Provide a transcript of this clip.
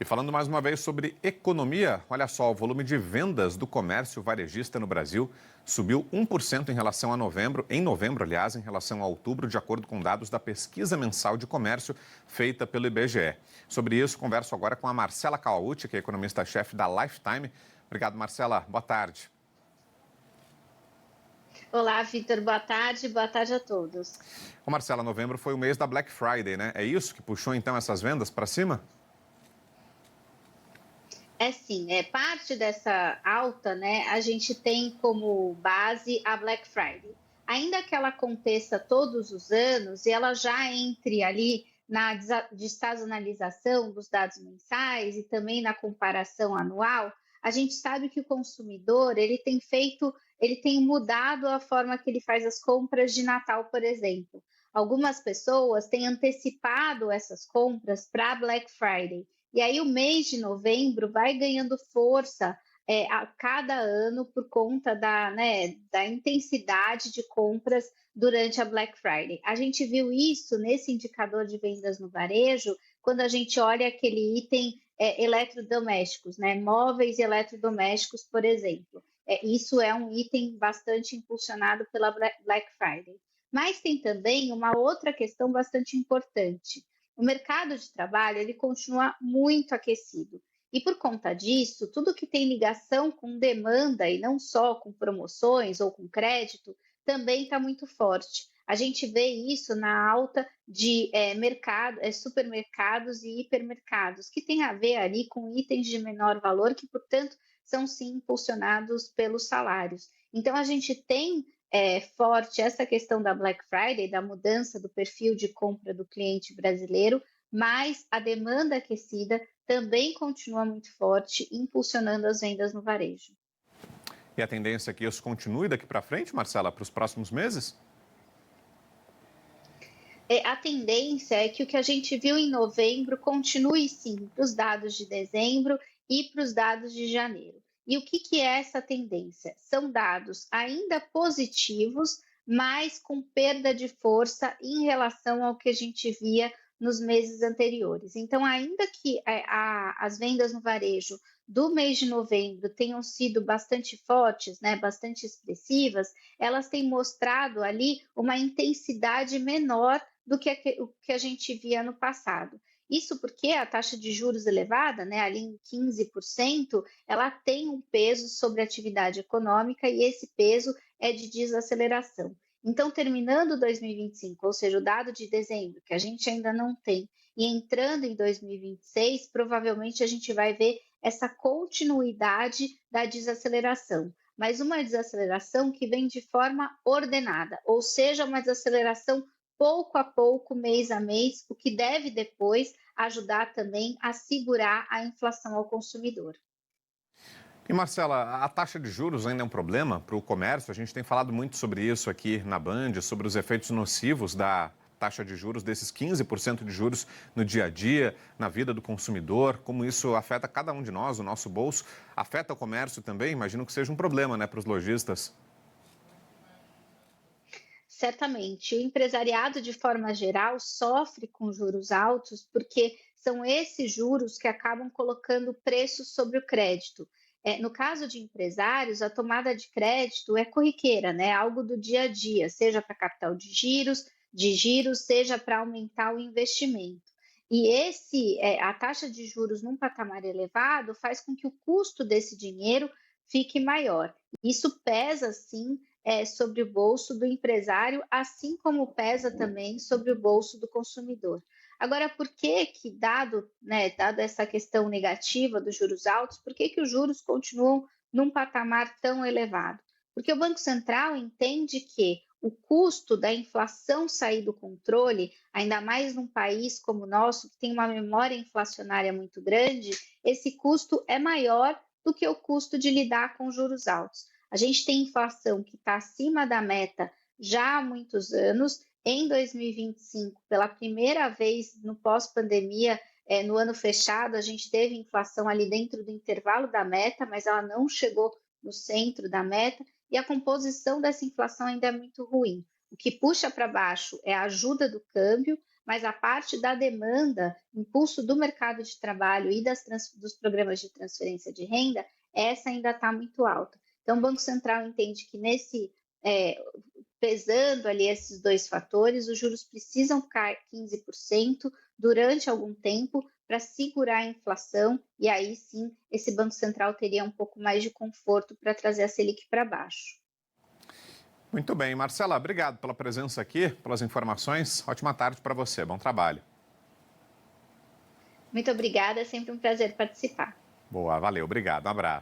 E falando mais uma vez sobre economia, olha só, o volume de vendas do comércio varejista no Brasil subiu 1% em relação a novembro, aliás, em relação a outubro, de acordo com dados da pesquisa mensal de comércio feita pelo IBGE. Sobre isso, converso agora com a Marcela Cauti, que é economista-chefe da Lifetime. Obrigado, Marcela. Boa tarde. Olá, Vitor, boa tarde a todos. Ô, Marcela, novembro foi o mês da Black Friday, né? É isso que puxou então essas vendas para cima? É sim, parte dessa alta, né? A gente tem como base a Black Friday. Ainda que ela aconteça todos os anos e ela já entre ali na desazonalização dos dados mensais e também na comparação anual, a gente sabe que o consumidor ele tem mudado a forma que ele faz as compras de Natal, por exemplo. Algumas pessoas têm antecipado essas compras para Black Friday. E aí o mês de novembro vai ganhando força a cada ano por conta da intensidade de compras durante a Black Friday. A gente viu isso nesse indicador de vendas no varejo, quando a gente olha aquele item eletrodomésticos, né? Móveis e eletrodomésticos, por exemplo. Isso é um item bastante impulsionado pela Black Friday. Mas tem também uma outra questão bastante importante. O mercado de trabalho ele continua muito aquecido. E por conta disso, tudo que tem ligação com demanda e não só com promoções ou com crédito, também está muito forte. A gente vê isso na alta de supermercados e hipermercados, que tem a ver ali com itens de menor valor, que, portanto, são sim impulsionados pelos salários. Então, a gente tem forte essa questão da Black Friday, da mudança do perfil de compra do cliente brasileiro, mas a demanda aquecida também continua muito forte, impulsionando as vendas no varejo. E a tendência é que isso continue daqui para frente, Marcela, para os próximos meses? A tendência é que o que a gente viu em novembro continue sim para os dados de dezembro e para os dados de janeiro. E o que é essa tendência? São dados ainda positivos, mas com perda de força em relação ao que a gente via nos meses anteriores. Então, ainda que as vendas no varejo do mês de novembro tenham sido bastante fortes, né, bastante expressivas, elas têm mostrado ali uma intensidade menor do que o que a gente via no passado. Isso porque a taxa de juros elevada, né, ali em 15%, ela tem um peso sobre a atividade econômica e esse peso é de desaceleração. Então, terminando 2025, ou seja, o dado de dezembro, que a gente ainda não tem, e entrando em 2026, provavelmente a gente vai ver essa continuidade da desaceleração, mas uma desaceleração que vem de forma ordenada, ou seja, uma desaceleração pouco a pouco, mês a mês, o que deve depois ajudar também a segurar a inflação ao consumidor. E, Marcela, a taxa de juros ainda é um problema para o comércio? A gente tem falado muito sobre isso aqui na Band, sobre os efeitos nocivos da taxa de juros, desses 15% de juros no dia a dia, na vida do consumidor, como isso afeta cada um de nós, o nosso bolso, afeta o comércio também? Imagino que seja um problema, né, para os lojistas. Certamente, o empresariado, de forma geral, sofre com juros altos porque são esses juros que acabam colocando preços sobre o crédito. No caso de empresários, a tomada de crédito é corriqueira, né? Algo do dia a dia, seja para capital de giros, seja para aumentar o investimento. E a taxa de juros num patamar elevado faz com que o custo desse dinheiro fique maior. Isso pesa, sim, sobre o bolso do empresário, assim como pesa também sobre o bolso do consumidor. Agora, por que dado essa questão negativa dos juros altos, por que os juros continuam num patamar tão elevado? Porque o Banco Central entende que o custo da inflação sair do controle, ainda mais num país como o nosso, que tem uma memória inflacionária muito grande, esse custo é maior do que o custo de lidar com juros altos. A gente tem inflação que está acima da meta já há muitos anos. Em 2025, pela primeira vez no pós-pandemia, no ano fechado, a gente teve inflação ali dentro do intervalo da meta, mas ela não chegou no centro da meta, e a composição dessa inflação ainda é muito ruim. O que puxa para baixo é a ajuda do câmbio, mas a parte da demanda, impulso do mercado de trabalho e dos programas de transferência de renda, essa ainda está muito alta. Então, o Banco Central entende que pesando ali esses dois fatores, os juros precisam ficar 15% durante algum tempo para segurar a inflação, e aí sim esse Banco Central teria um pouco mais de conforto para trazer a Selic para baixo. Muito bem, Marcela, obrigado pela presença aqui, pelas informações. Ótima tarde para você, bom trabalho. Muito obrigada, é sempre um prazer participar. Boa, valeu, obrigado, um abraço.